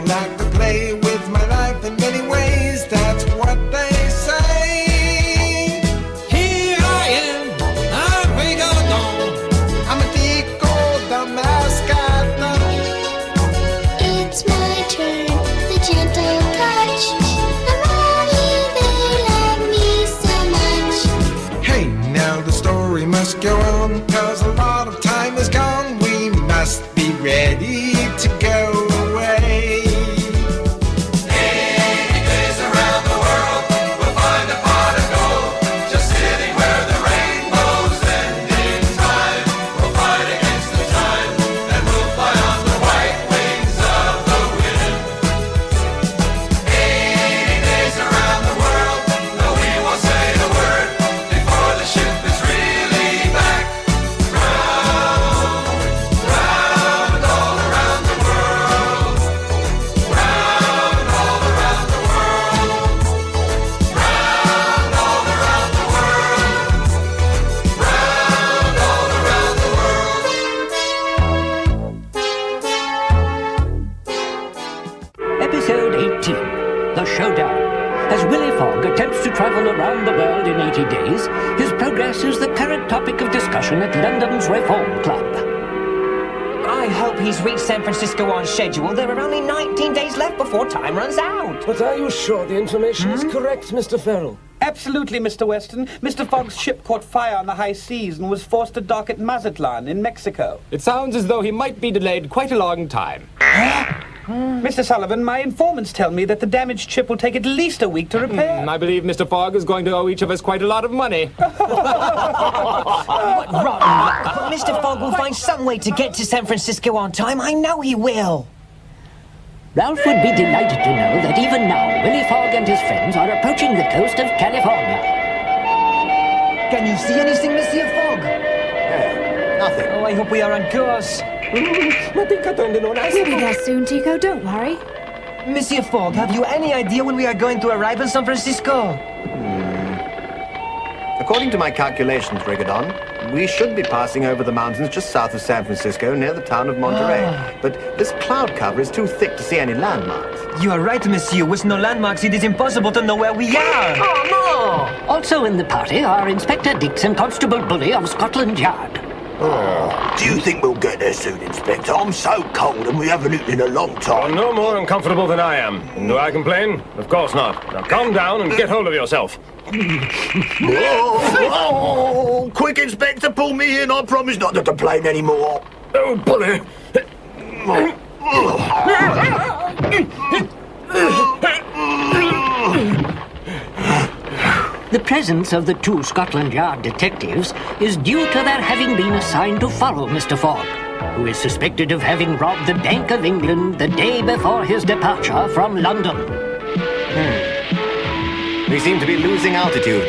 I like to play with my life in many ways. That's what they say. Here I am, I'm Rigodon. I'm a Tico, the mascot. It's my turn, the gentle touch. The mommy, they love me so much. Hey, now the story must go on, 'cause a lot of time is gone. We must be ready to go away. 80 days around the world, we'll find a pot of gold. Just sitting where the rainbow's ending time. We'll fight against the time, and we'll fly on the white wings of the wind. 80 days around the world, no, we won't say a word before the ship is really back. Round, round, all around the world. Round, all around the world. Round, all around the world. Round, all around the world. Episode 18, The Showdown. As Willy Fog attempts to travel around the world in 80 days, his progress is the current topic of discussion at London's Reform Club. I hope he's reached San Francisco on schedule. There are only 19 days left before time runs out. But are you sure the information is correct, Mr. Farrell? Absolutely, Mr. Weston. Mr. Fogg's ship caught fire on the high seas and was forced to dock at Mazatlan in Mexico. It sounds as though he might be delayed quite a long time. Mr. Sullivan, my informants tell me that the damaged ship will take at least a week to repair. I believe Mr. Fogg is going to owe each of us quite a lot of money. What rotten luck. But Mr. Fogg will find some way to get to San Francisco on time. I know he will. Ralph would be delighted to know that even now, Willy Fog and his friends are approaching the coast of California. Can you see anything, Monsieur Fogg? Nothing. Oh, I hope we are on course. We'll be there soon, Tico, don't worry. Monsieur Fogg, have you any idea when we are going to arrive in San Francisco? According to my calculations, Rigodon, we should be passing over the mountains just south of San Francisco near the town of Monterey. But this cloud cover is too thick to see any landmarks. You are right, Monsieur. With no landmarks, it is impossible to know where we are. Oh, no! Also in the party are Inspector Dix and Constable Bully of Scotland Yard. Do you think we'll get there soon, Inspector? I'm so cold and we haven't eaten in a long time. No more uncomfortable than I am. Do I complain? Of course not. Now calm down and get hold of yourself. Oh, quick, Inspector, pull me in. I promise not to complain anymore. Oh, Bully. The presence of the two Scotland Yard detectives is due to their having been assigned to follow Mr. Fogg, who is suspected of having robbed the Bank of England the day before his departure from London. We seem to be losing altitude.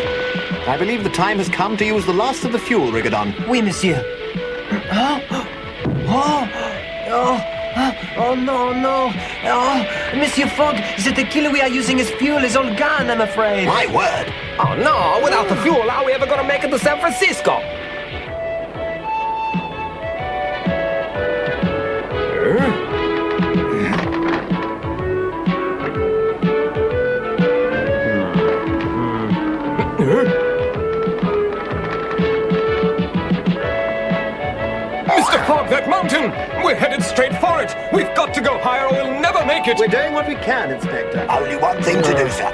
I believe the time has come to use the last of the fuel, Rigodon. Oui, Monsieur. Oh, no. Oh, Monsieur Fogg, the tequila we are using as fuel is all gone, I'm afraid. My word. Oh, no. Without the fuel, how are we ever going to make it to San Francisco? Mr. Fogg, that mountain! We're headed straight for it! We've got to go higher or we'll never make it! We're doing what we can, Inspector. Only one thing to do, sir.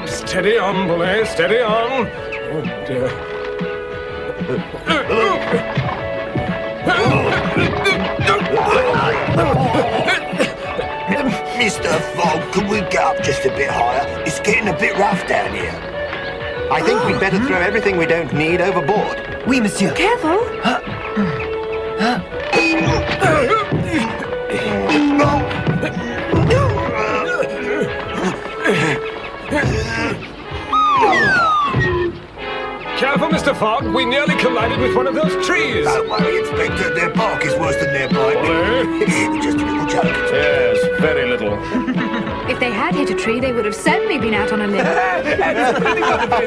Steady on, Bully, steady on. Oh, dear. Mr. Fogg, can we get up just a bit higher? It's getting a bit rough down here. I think we'd better throw everything we don't need overboard. Oui, Monsieur. Careful. Careful, Mr. Fogg. We nearly collided with one of those trees. Don't worry, Inspector. Their bark is worse than their bite. Just a little joke. Yes, very little. If they had hit a tree, they would have certainly been out on a limb.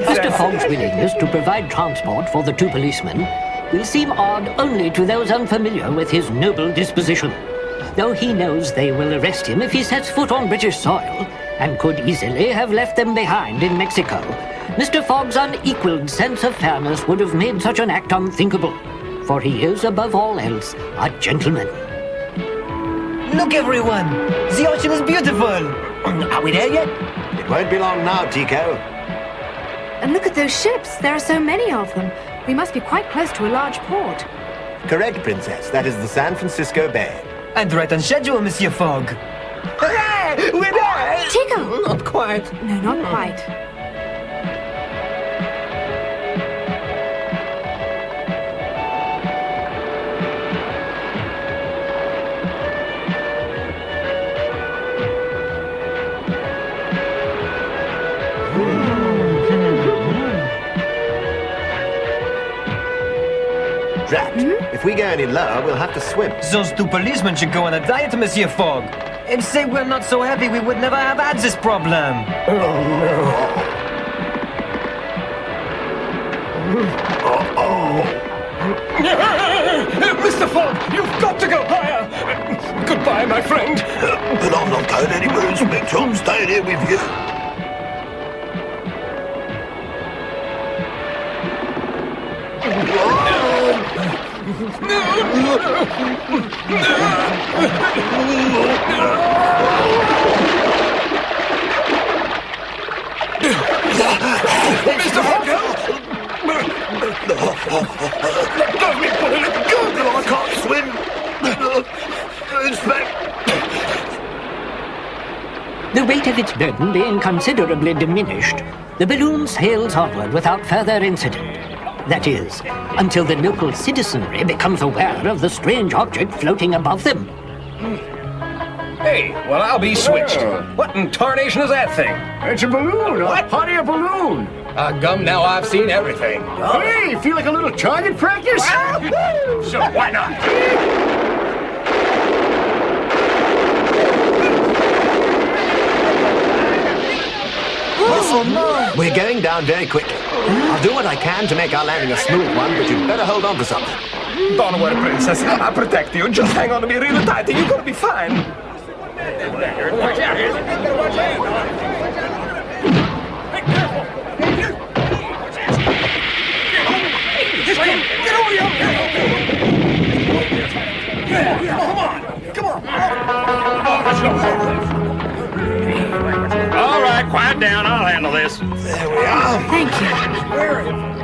Mr. Fogg's willingness to provide transport for the two policemen will seem odd only to those unfamiliar with his noble disposition. though he knows they will arrest him if he sets foot on British soil, and could easily have left them behind in Mexico, Mr. Fogg's unequaled sense of fairness would have made such an act unthinkable, for he is, above all else, a gentleman. Look, everyone! The ocean is beautiful! Are we there yet? It won't be long now, Tico. And look at those ships. There are so many of them. We must be quite close to a large port. Correct, Princess. That is the San Francisco Bay. And right on schedule, Monsieur Fogg. Hooray! We're there! Tico! Not quite. No, not quite. Drat. If we go any lower, we'll have to swim. Those two policemen should go on a diet, Monsieur Fogg. If they were not so happy, we would never have had this problem. Mr. Fogg, you've got to go higher! Goodbye, my friend. But I'm not going anywhere, Inspector. I'm staying here with you. Mr. Fogg! Let me put it good! I can't swim. Inspector. The weight of its burden being considerably diminished, the balloon sails onward without further incident. That is, until the local citizenry becomes aware of the strange object floating above them. Hey, well, I'll be switched. What in tarnation is that thing? It's a balloon, What? a hot air balloon. Gum, now I've seen everything. Hey, feel like a little target practice? So why not? We're going down very quickly. I'll do what I can to make our landing a smooth one, but you'd better hold on to something. Don't worry, Princess. I'll protect you. Just hang on to me really tight and you're gonna be fine. All right, quiet down. I'll handle this. There we are. Thank you.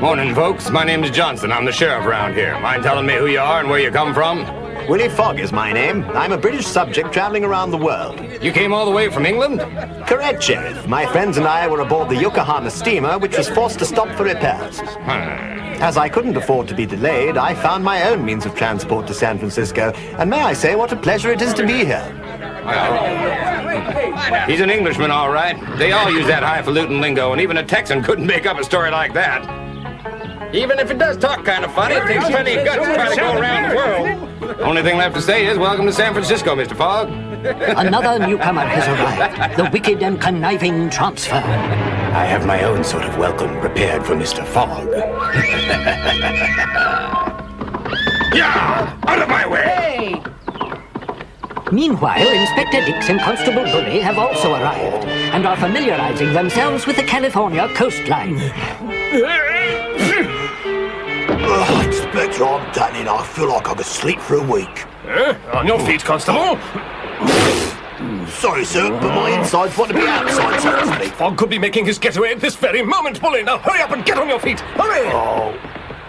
Morning, folks. My name's Johnson. I'm the sheriff around here. Mind telling me who you are and where you come from? Willy Fog is my name. I'm a British subject traveling around the world. You came all the way from England? Correct, Sheriff. My friends and I were aboard the Yokohama steamer, which was forced to stop for repairs. As I couldn't afford to be delayed, I found my own means of transport to San Francisco, and may I say what a pleasure it is to be here. Well, he's an Englishman, all right. They all use that highfalutin lingo, and even a Texan couldn't make up a story like that. Even if it does talk kind of funny, it takes plenty of guts to try to go around the world. Only thing left to say is welcome to San Francisco, Mr. Fogg. Another newcomer has arrived, the wicked and conniving transfer. I have my own sort of welcome prepared for Mr. Fogg. Yeah! Out of my way! Hey! Meanwhile, Inspector Dix and Constable Bully have also arrived, and are familiarizing themselves with the California coastline. Inspector, I'm done in. I feel like I could sleep for a week. On your feet, Constable. Sorry, sir, but my insides want to be outside, so to speak. Fogg could be making his getaway at this very moment, Bully. Now hurry up and get on your feet. Hurry! Oh,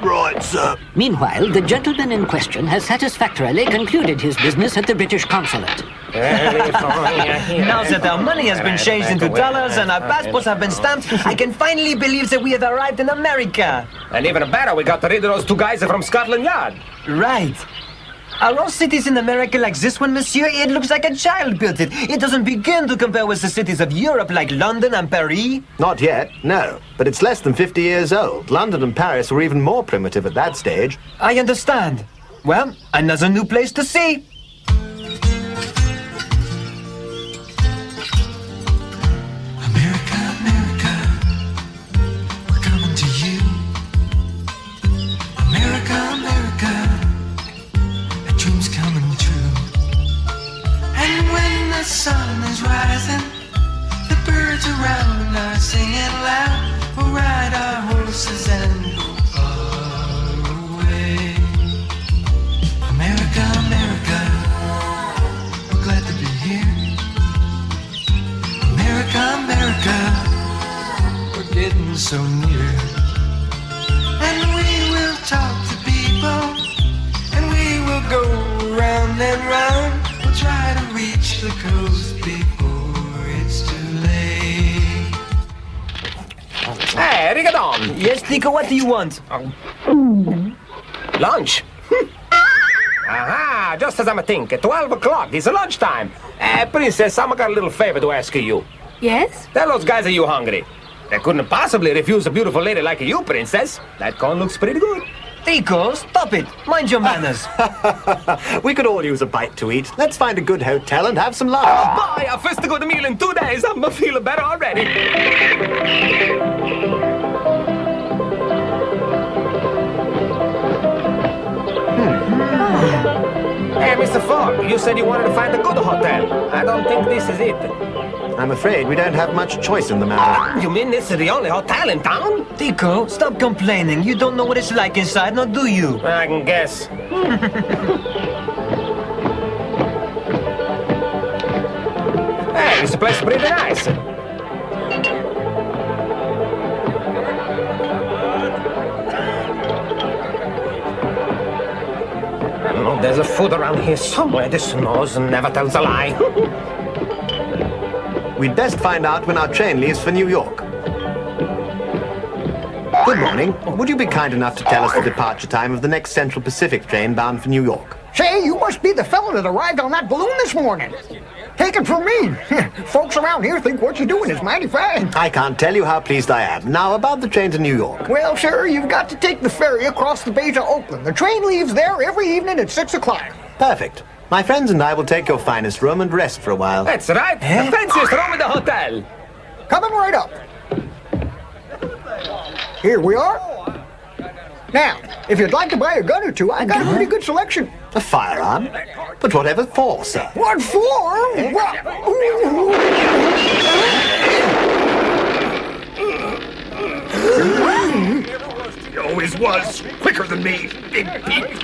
right, sir. Meanwhile, the gentleman in question has satisfactorily concluded his business at the British consulate. Now that our money has been changed into dollars and our passports have been stamped, I can finally believe that we have arrived in America. And even better, we got rid of those two guys from Scotland Yard. Right. Are all cities in America like this one, monsieur? It looks like a child built it. It doesn't begin to compare with the cities of Europe like London and Paris. Not yet, no. But it's less than 50 years old. London and Paris were even more primitive at that stage. I understand. Well, another new place to see. America, America, we're coming to you. so near. And we will talk to people, and we will go round and round. We'll try to reach the coast before it's too late. Hey, Rigadon! Yes, Tico, what do you want? Lunch? Aha, just as I'm thinking. 12 o'clock, it's lunchtime. Princess, I'm got a little favor to ask you. Yes? Tell those guys are you hungry. They couldn't possibly refuse a beautiful lady like you, Princess. That corn looks pretty good. Tico, stop it. Mind your manners. We could all use a bite to eat. Let's find a good hotel and have some lunch. Boy, our first good meal in 2 days. I'm feeling better already. Hey, Mr. Fogg, you said you wanted to find a good hotel. I don't think this is it. I'm afraid we don't have much choice in the matter. You mean this is the only hotel in town? Tico, stop complaining. You don't know what it's like inside, now do you? I can guess. Hey, this place is pretty nice. Oh, there's a food around here somewhere. This nose never tells a lie. We'd best find out when our train leaves for New York. Good morning. Would you be kind enough to tell us the departure time of the next Central Pacific train bound for New York? Say, you must be the fellow that arrived on that balloon this morning. Take it from me. Folks around here think what you're doing is mighty fine. I can't tell you how pleased I am. Now, about the train to New York. Well, sir, you've got to take the ferry across the bay to Oakland. The train leaves there every evening at 6 o'clock. Perfect. My friends and I will take your finest room and rest for a while. That's right. The fanciest room in the hotel. Coming right up. Here we are. Now, if you'd like to buy a gun or two, I've got a pretty good selection. A firearm? But whatever for, sir? What for? He always was quicker than me, Big Pete.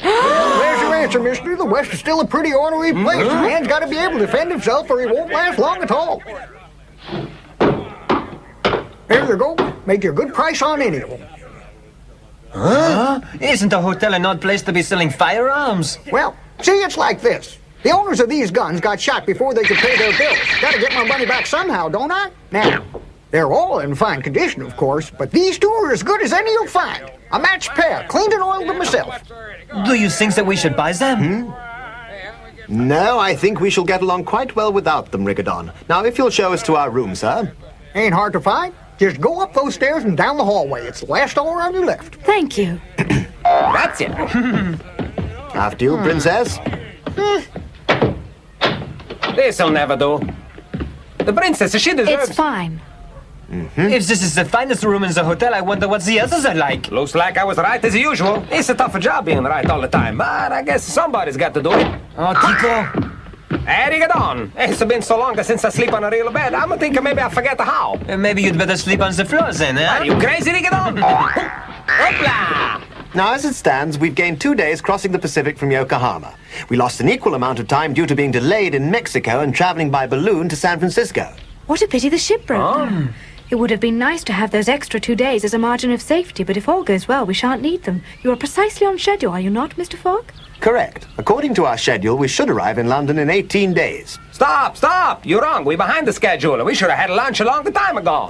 There's your answer, mister. The West is still a pretty ornery place. A man's got to be able to defend himself or he won't last long at all. Here you go. Make you a good price on any of them. Huh? Isn't a hotel an odd place to be selling firearms? Well, see, it's like this. The owners of these guns got shot before they could pay their bills. Gotta get my money back somehow, don't I? Now, they're all in fine condition, of course, but these two are as good as any you'll find. A matched pair, cleaned and oiled them myself. Do you think that we should buy them? No, I think we shall get along quite well without them, Rigadon. Now, if you'll show us to our room, sir. Ain't hard to find. Just go up those stairs and down the hallway. It's the last door on your left. Thank you. That's it. After you, Princess. This'll never do. The princess, she deserves... It's fine. If this is the finest room in the hotel, I wonder what the others are like. Looks like I was right as usual. It's a tough job being right all the time, but I guess somebody's got to do it. Oh, Tico. Hey, get on. It's been so long since I sleep on a real bed. I'm thinking maybe I forget how. Maybe you'd better sleep on the floor then, eh? Are you crazy, get on? Hoopla! Now, as it stands, we've gained 2 days crossing the Pacific from Yokohama. We lost an equal amount of time due to being delayed in Mexico and traveling by balloon to San Francisco. What a pity the ship broke down. It would have been nice to have those extra 2 days as a margin of safety, but if all goes well, we shan't need them. You are precisely on schedule, are you not, Mr. Fogg? Correct. According to our schedule, we should arrive in London in 18 days. Stop! You're wrong. We're behind the schedule. We should have had lunch a long time ago.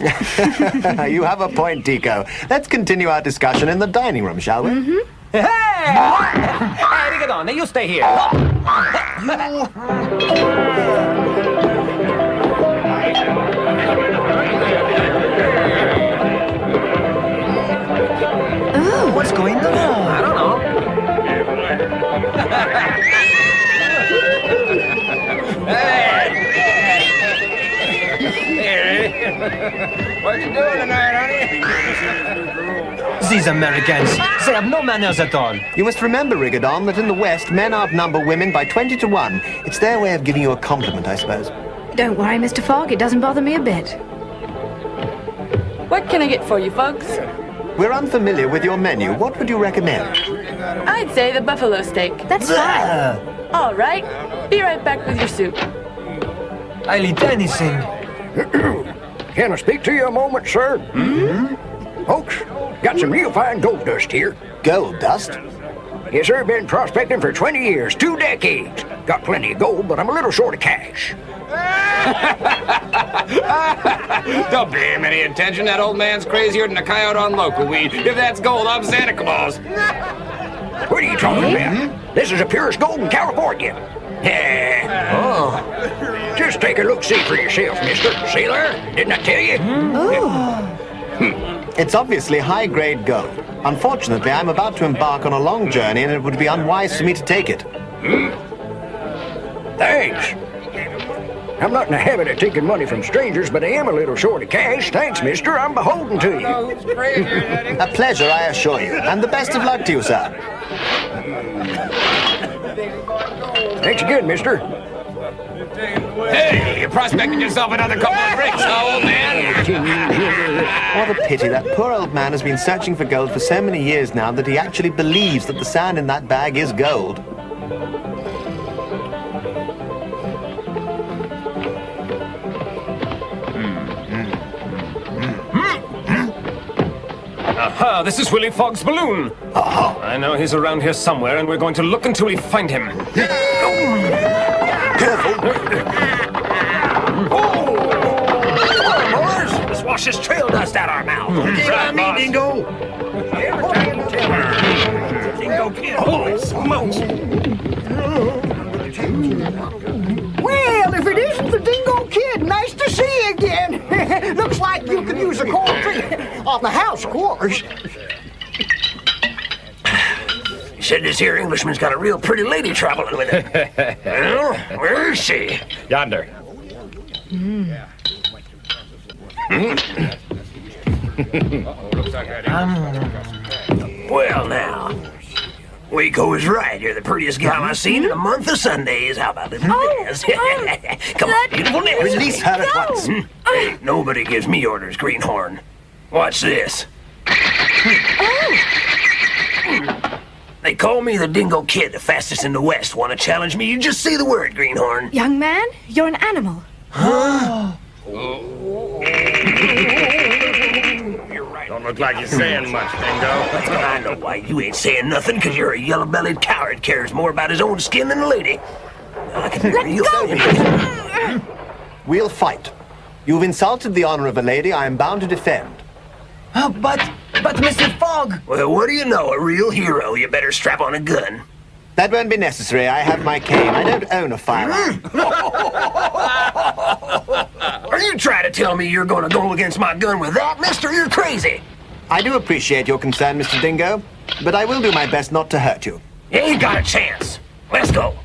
You have a point, Tico. Let's continue our discussion in the dining room, shall we? Hey! Hey, get on. Now you stay here. What's going on? I don't know. What you doing tonight, honey? These Americans, they have no manners at all. You must remember, Rigadon, that in the West, men outnumber women by 20 to 1. It's their way of giving you a compliment, I suppose. Don't worry, Mr. Fogg. It doesn't bother me a bit. What can I get for you, folks? We're unfamiliar with your menu. What would you recommend? I'd say the buffalo steak. That's fine. All right. Be right back with your soup. I'll eat anything. Can I speak to you a moment, sir? Folks, got some real fine gold dust here. Gold dust? Yes, sir. Been prospecting for 20 years, 2 decades. Got plenty of gold, but I'm a little short of cash. Don't pay him any attention. That old man's crazier than a coyote on local weed. If that's gold, I'm Santa Claus. What are you talking about? This is the purest gold in California. Yeah. Just take a look, see for yourself, mister. See there? Didn't I tell you? It's obviously high-grade gold. Unfortunately, I'm about to embark on a long journey, and it would be unwise for me to take it. Thanks. I'm not in the habit of taking money from strangers, but I am a little short of cash. Thanks, mister. I'm beholden to you. A pleasure, I assure you. And the best of luck to you, sir. Thanks again, mister. Hey, you're prospecting yourself another couple of drinks, huh, old man? What a pity. That poor old man has been searching for gold for so many years now that he actually believes that the sand in that bag is gold. Aha, this is Willy Fog's balloon. I know he's around here somewhere, and we're going to look until we find him. Careful. Let's wash this trail dust out our mouth. Okay, what I mean, Dingo. Dingo Kid. Holy smokes. Well, if it isn't the Dingo Kid, nice to see you again. Looks like you could use a cold drink on the house, of course. He said this here Englishman's got a real pretty lady traveling with him. Well, where is she? Yonder. Well, now. Waco is right. You're the prettiest gal I've seen in a month of Sundays. How about little Nez? Come on, beautiful Nez. Release her at once. Hey, nobody gives me orders, Greenhorn. Watch this. They call me the Dingo Kid, the fastest in the West. Want to challenge me? You just say the word, Greenhorn. Young man, you're an animal. Don't look like you're saying much, Dingo. I know why you ain't saying nothing, because you're a yellow-bellied coward. Cares more about his own skin than a lady. I can be real We'll fight. You've insulted the honor of a lady I am bound to defend. But Mr. Fogg! Well, what do you know? A real hero. You better strap on a gun. That won't be necessary. I have my cane. I don't own a firearm. Are you trying to tell me you're going to go against my gun with that, mister? You're crazy. I do appreciate your concern, Mr. Dingo, but I will do my best not to hurt you. You ain't got a chance. Let's go.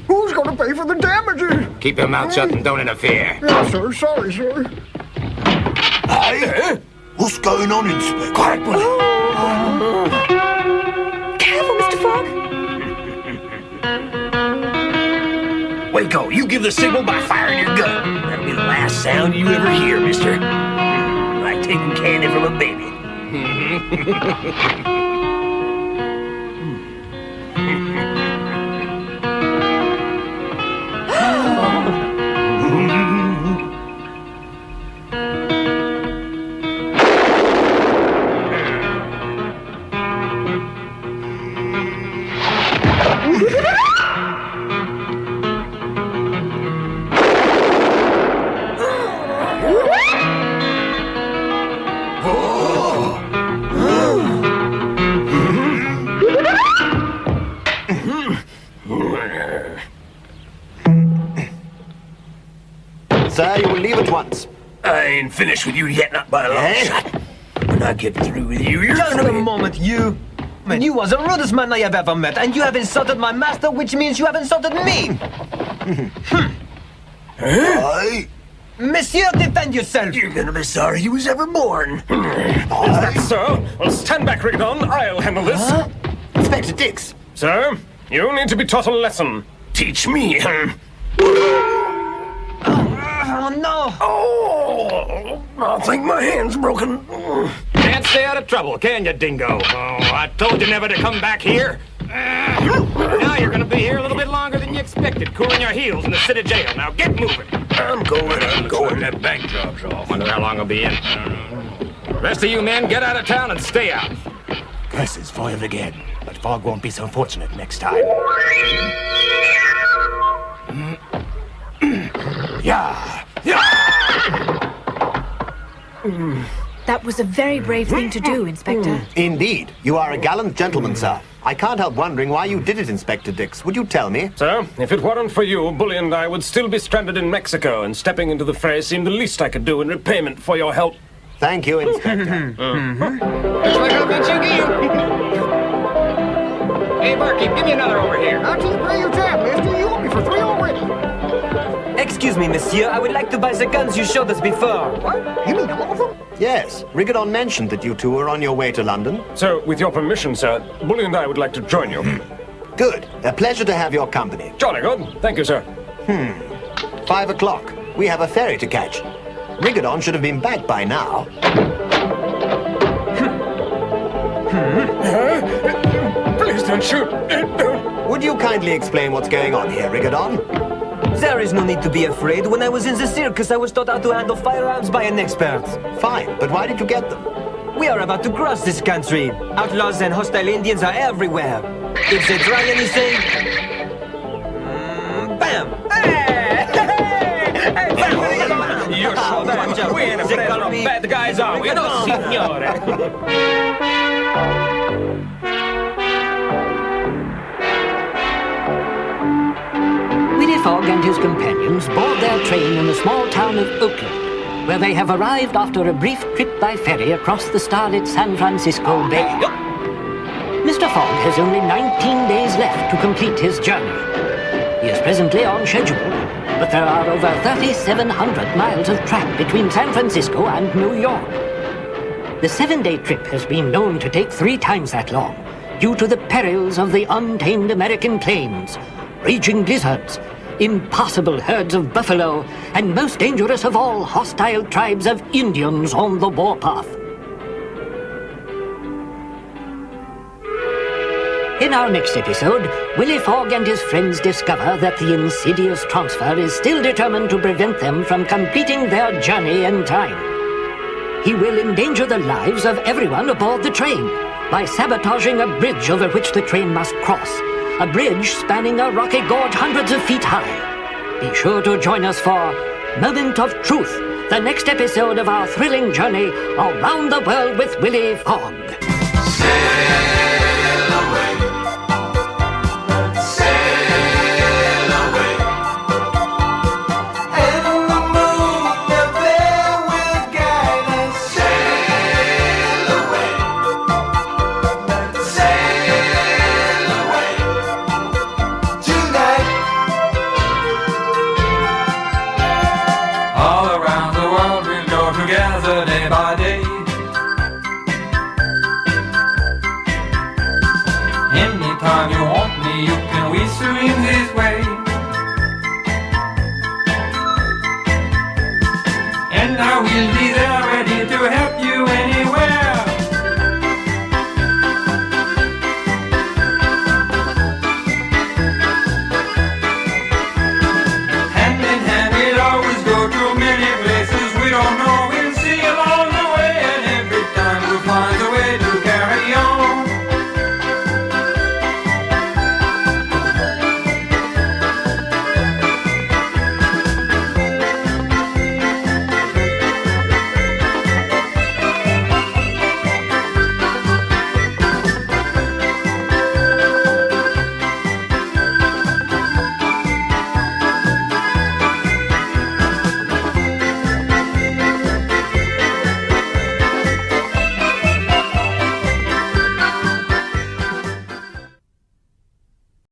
Who's going to pay for the damages? Keep your mouth shut and don't interfere. Yes, sir. Sorry, sir. Hey, what's going on, Inspector? Quiet, buddy. Careful, Mr. Fogg. Waco, you give the signal by firing your gun. That'll be the last sound you ever hear, mister. Like taking candy from a baby. Sir, you will leave at once. I ain't finished with you yet, not by a long shot. When I get through with you, you're Just gonna a be... moment, you are the rudest man I have ever met, and you have insulted my master, which means you have insulted me. Hey, Monsieur, defend yourself. You're gonna be sorry you was ever born. Sir, well, stand back, Rigdon. I'll handle this. Inspector Dix. Sir, you need to be taught a lesson. Teach me, huh? Oh, no. Oh, I think my hand's broken. Can't stay out of trouble, can you, Dingo? Oh, I told you never to come back here. Now you're gonna be here a little bit longer than you expected, cooling your heels in the city jail. Now get moving. I'm going. That bank job's off. Wonder how long I'll be in. Rest of you men, get out of town and stay out. Curses foiled again, but Fog won't be so fortunate next time. Yeah! That was a very brave thing to do, Inspector. Indeed. You are a gallant gentleman, sir. I can't help wondering why you did it, Inspector Dix. Would you tell me? Sir, if it weren't for you, Bully and I would still be stranded in Mexico, and stepping into the fray seemed the least I could do in repayment for your help. Thank you, Inspector. Looks like I'll beat you again. Hey, barkeep, give me another over here. How do you pay your tab, mister? You owe me for 3 already. Excuse me, monsieur. I would like to buy the guns you showed us before. What? You mean all of them? Yes. Rigadon mentioned that you two were on your way to London. So, with your permission, sir, Bully and I would like to join you. Good. A pleasure to have your company. Jolly good. Thank you, sir. 5 o'clock. We have a ferry to catch. Rigadon should have been back by now. Please don't shoot. Would you kindly explain what's going on here, Rigadon? There is no need to be afraid. When I was in the circus, I was taught how to handle firearms by an expert. Fine, but why did you get them? We are about to cross this country. Outlaws and hostile Indians are everywhere. If they try anything... bam! Hey! You're sure that we ain't afraid of no bad guys, are we? No, signore. Willy Fog and his companions board their train in the small town of Oakland, where they have arrived after a brief trip by ferry across the starlit San Francisco Bay. Mr. Fogg has only 19 days left to complete his journey. He is presently on schedule, but there are over 3,700 miles of track between San Francisco and New York. The 7-day trip has been known to take 3 times that long, due to the perils of the untamed American plains, raging blizzards, impassable herds of buffalo, and most dangerous of all, hostile tribes of Indians on the warpath. In our next episode, Willy Fog and his friends discover that the insidious transfer is still determined to prevent them from completing their journey in time. He will endanger the lives of everyone aboard the train by sabotaging a bridge over which the train must cross, a bridge spanning a rocky gorge hundreds of feet high. Be sure to join us for Moment of Truth, the next episode of our thrilling journey around the world with Willy Fog. Day by day, anytime you want me, you can whistle in